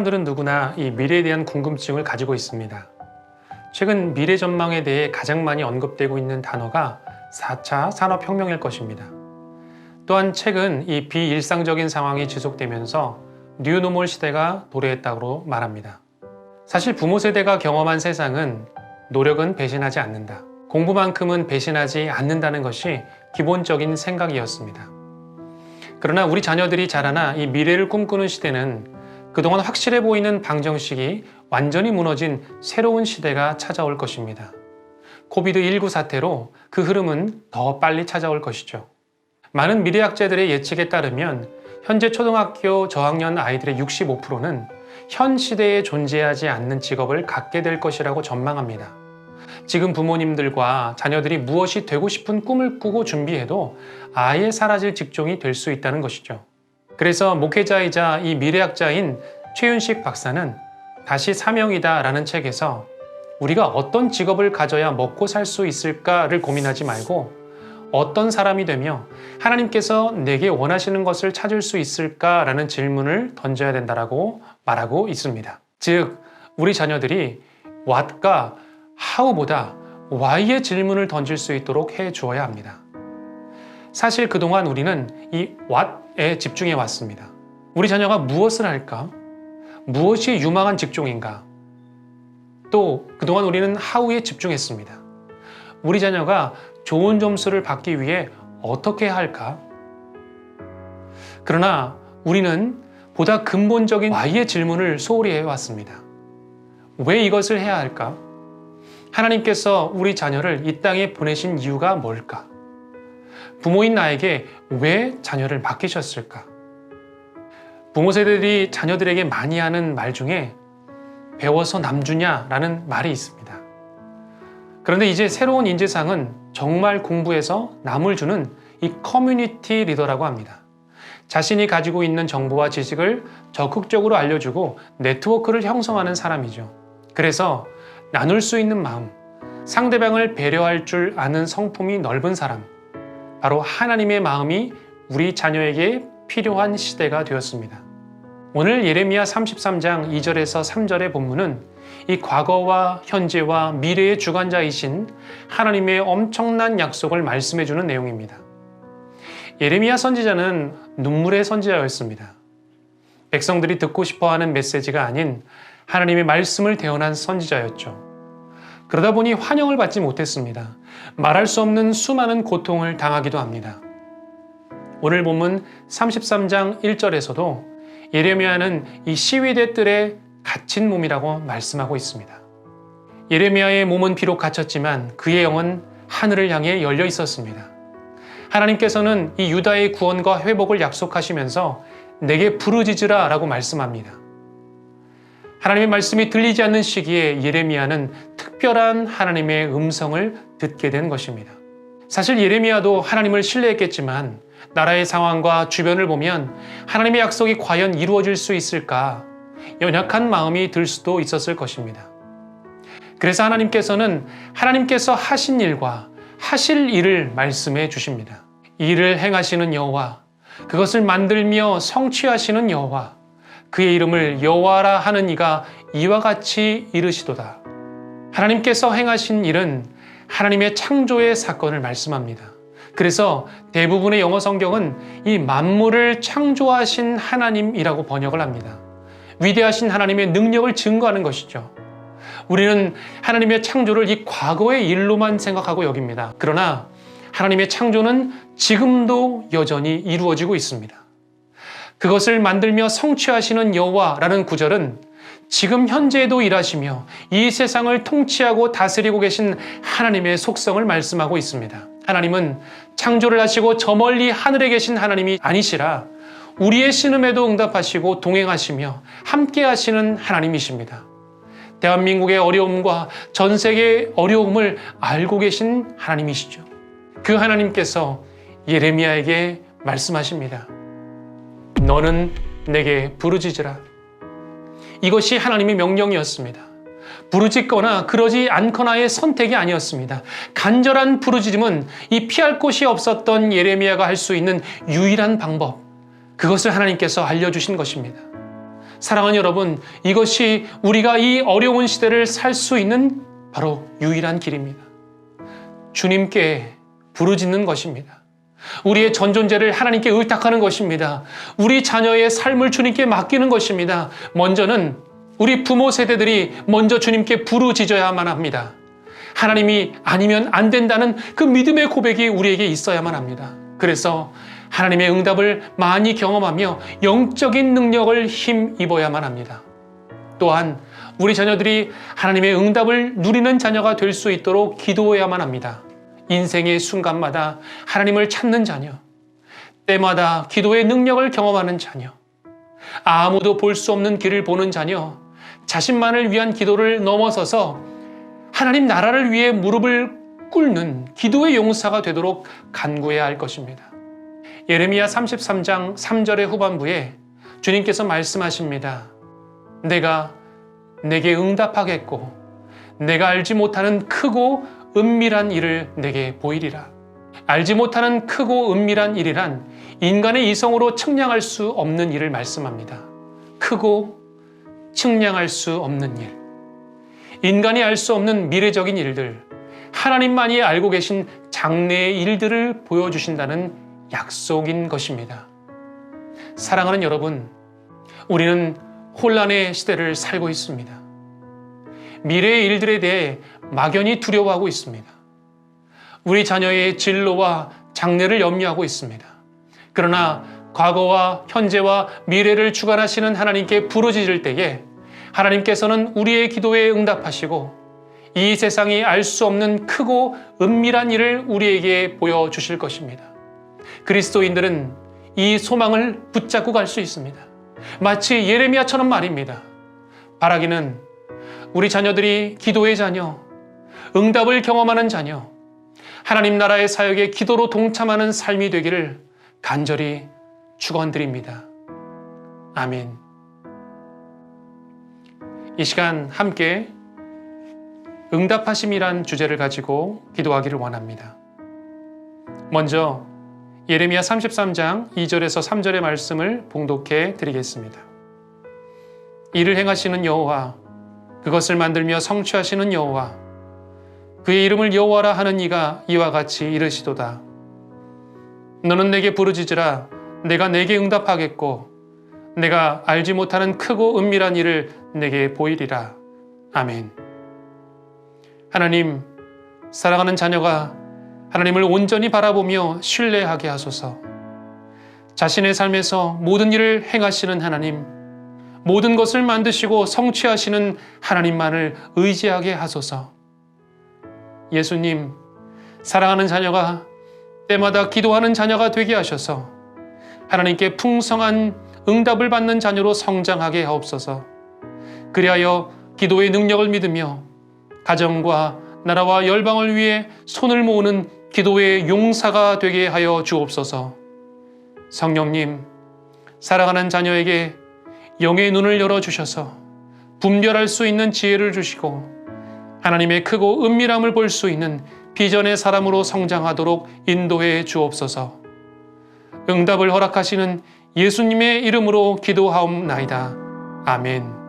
사람들은 누구나 이 미래에 대한 궁금증을 가지고 있습니다. 최근 미래 전망에 대해 가장 많이 언급되고 있는 단어가 4차 산업혁명일 것입니다. 또한 최근 이 비일상적인 상황이 지속되면서 뉴노멀 시대가 도래했다고 말합니다. 사실 부모 세대가 경험한 세상은 노력은 배신하지 않는다. 공부만큼은 배신하지 않는다는 것이 기본적인 생각이었습니다. 그러나 우리 자녀들이 자라나 이 미래를 꿈꾸는 시대는 그동안 확실해 보이는 방정식이 완전히 무너진 새로운 시대가 찾아올 것입니다. 코비드19 사태로 그 흐름은 더 빨리 찾아올 것이죠. 많은 미래학자들의 예측에 따르면 현재 초등학교 저학년 아이들의 65%는 현 시대에 존재하지 않는 직업을 갖게 될 것이라고 전망합니다. 지금 부모님들과 자녀들이 무엇이 되고 싶은 꿈을 꾸고 준비해도 아예 사라질 직종이 될 수 있다는 것이죠. 그래서 목회자이자 이 미래학자인 최윤식 박사는 다시 사명이다 라는 책에서 우리가 어떤 직업을 가져야 먹고 살 수 있을까를 고민하지 말고 어떤 사람이 되며 하나님께서 내게 원하시는 것을 찾을 수 있을까라는 질문을 던져야 된다라고 말하고 있습니다. 즉, 우리 자녀들이 what과 how보다 why의 질문을 던질 수 있도록 해 주어야 합니다. 사실 그동안 우리는 이 what에 집중해 왔습니다. 우리 자녀가 무엇을 할까? 무엇이 유망한 직종인가? 또 그동안 우리는 how에 집중했습니다. 우리 자녀가 좋은 점수를 받기 위해 어떻게 해야 할까? 그러나 우리는 보다 근본적인 why의 질문을 소홀히 해왔습니다. 왜 이것을 해야 할까? 하나님께서 우리 자녀를 이 땅에 보내신 이유가 뭘까? 부모인 나에게 왜 자녀를 맡기셨을까? 부모 세대들이 자녀들에게 많이 하는 말 중에 배워서 남주냐라는 말이 있습니다. 그런데 이제 새로운 인재상은 정말 공부해서 남을 주는 이 커뮤니티 리더라고 합니다. 자신이 가지고 있는 정보와 지식을 적극적으로 알려주고 네트워크를 형성하는 사람이죠. 그래서 나눌 수 있는 마음, 상대방을 배려할 줄 아는 성품이 넓은 사람, 바로 하나님의 마음이 우리 자녀에게 필요한 시대가 되었습니다. 오늘 예레미야 33장 2절에서 3절의 본문은 이 과거와 현재와 미래의 주관자이신 하나님의 엄청난 약속을 말씀해주는 내용입니다. 예레미야 선지자는 눈물의 선지자였습니다. 백성들이 듣고 싶어하는 메시지가 아닌 하나님의 말씀을 대언한 선지자였죠. 그러다 보니 환영을 받지 못했습니다. 말할 수 없는 수많은 고통을 당하기도 합니다. 오늘 본문 33장 1절에서도 예레미야는 이 시위대 뜰에 갇힌 몸이라고 말씀하고 있습니다. 예레미야의 몸은 비록 갇혔지만 그의 영은 하늘을 향해 열려 있었습니다. 하나님께서는 이 유다의 구원과 회복을 약속하시면서 내게 부르짖으라 라고 말씀합니다. 하나님의 말씀이 들리지 않는 시기에 예레미야는 특별한 하나님의 음성을 듣게 된 것입니다. 사실 예레미야도 하나님을 신뢰했겠지만 나라의 상황과 주변을 보면 하나님의 약속이 과연 이루어질 수 있을까 연약한 마음이 들 수도 있었을 것입니다. 그래서 하나님께서는 하나님께서 하신 일과 하실 일을 말씀해 주십니다. 이를 행하시는 여호와, 그것을 만들며 성취하시는 여호와, 그의 이름을 여호와라 하는 이가 이와 같이 이르시도다. 하나님께서 행하신 일은 하나님의 창조의 사건을 말씀합니다. 그래서 대부분의 영어 성경은 이 만물을 창조하신 하나님이라고 번역을 합니다. 위대하신 하나님의 능력을 증거하는 것이죠. 우리는 하나님의 창조를 이 과거의 일로만 생각하고 여깁니다. 그러나 하나님의 창조는 지금도 여전히 이루어지고 있습니다. 그것을 만들며 성취하시는 여호와라는 구절은 지금 현재에도 일하시며 이 세상을 통치하고 다스리고 계신 하나님의 속성을 말씀하고 있습니다. 하나님은 창조를 하시고 저 멀리 하늘에 계신 하나님이 아니시라 우리의 신음에도 응답하시고 동행하시며 함께 하시는 하나님이십니다. 대한민국의 어려움과 전 세계의 어려움을 알고 계신 하나님이시죠. 그 하나님께서 예레미야에게 말씀하십니다. 너는 내게 부르짖으라. 이것이 하나님의 명령이었습니다. 부르짖거나 그러지 않거나의 선택이 아니었습니다. 간절한 부르짖음은 이 피할 곳이 없었던 예레미야가 할 수 있는 유일한 방법, 그것을 하나님께서 알려주신 것입니다. 사랑하는 여러분, 이것이 우리가 이 어려운 시대를 살 수 있는 바로 유일한 길입니다. 주님께 부르짖는 것입니다. 우리의 전 존재를 하나님께 의탁하는 것입니다. 우리 자녀의 삶을 주님께 맡기는 것입니다. 먼저는 우리 부모 세대들이 먼저 주님께 부르짖어야만 합니다. 하나님이 아니면 안 된다는 그 믿음의 고백이 우리에게 있어야만 합니다. 그래서 하나님의 응답을 많이 경험하며 영적인 능력을 힘입어야만 합니다. 또한 우리 자녀들이 하나님의 응답을 누리는 자녀가 될 수 있도록 기도해야만 합니다. 인생의 순간마다 하나님을 찾는 자녀, 때마다 기도의 능력을 경험하는 자녀, 아무도 볼 수 없는 길을 보는 자녀, 자신만을 위한 기도를 넘어서서 하나님 나라를 위해 무릎을 꿇는 기도의 용사가 되도록 간구해야 할 것입니다. 예레미야 33장 3절의 후반부에 주님께서 말씀하십니다. 내가 내게 응답하겠고 내가 알지 못하는 크고 은밀한 일을 내게 보이리라. 알지 못하는 크고 은밀한 일이란 인간의 이성으로 측량할 수 없는 일을 말씀합니다. 크고 측량할 수 없는 일. 인간이 알 수 없는 미래적인 일들, 하나님만이 알고 계신 장래의 일들을 보여주신다는 약속인 것입니다. 사랑하는 여러분, 우리는 혼란의 시대를 살고 있습니다. 미래의 일들에 대해 막연히 두려워하고 있습니다. 우리 자녀의 진로와 장래를 염려하고 있습니다. 그러나 과거와 현재와 미래를 주관하시는 하나님께 부르짖을 때에 하나님께서는 우리의 기도에 응답하시고 이 세상이 알 수 없는 크고 은밀한 일을 우리에게 보여주실 것입니다. 그리스도인들은 이 소망을 붙잡고 갈 수 있습니다. 마치 예레미야처럼 말입니다. 바라기는 우리 자녀들이 기도의 자녀, 응답을 경험하는 자녀, 하나님 나라의 사역에 기도로 동참하는 삶이 되기를 간절히 축원드립니다. 아멘. 이 시간 함께 응답하심이란 주제를 가지고 기도하기를 원합니다. 먼저 예레미야 33장 2절에서 3절의 말씀을 봉독해 드리겠습니다. 이를 행하시는 여호와, 그것을 만들며 성취하시는 여호와, 그의 이름을 여호와라 하는 이가 이와 같이 이르시도다. 너는 내게 부르짖으라. 내가 내게 응답하겠고 내가 알지 못하는 크고 은밀한 일을 내게 보이리라. 아멘. 하나님, 사랑하는 자녀가 하나님을 온전히 바라보며 신뢰하게 하소서. 자신의 삶에서 모든 일을 행하시는 하나님, 모든 것을 만드시고 성취하시는 하나님만을 의지하게 하소서. 예수님, 사랑하는 자녀가 때마다 기도하는 자녀가 되게 하셔서 하나님께 풍성한 응답을 받는 자녀로 성장하게 하옵소서. 그리하여 기도의 능력을 믿으며 가정과 나라와 열방을 위해 손을 모으는 기도의 용사가 되게 하여 주옵소서. 성령님, 사랑하는 자녀에게 영의 눈을 열어주셔서 분별할 수 있는 지혜를 주시고 하나님의 크고 은밀함을 볼 수 있는 비전의 사람으로 성장하도록 인도해 주옵소서. 응답을 허락하시는 예수님의 이름으로 기도하옵나이다. 아멘.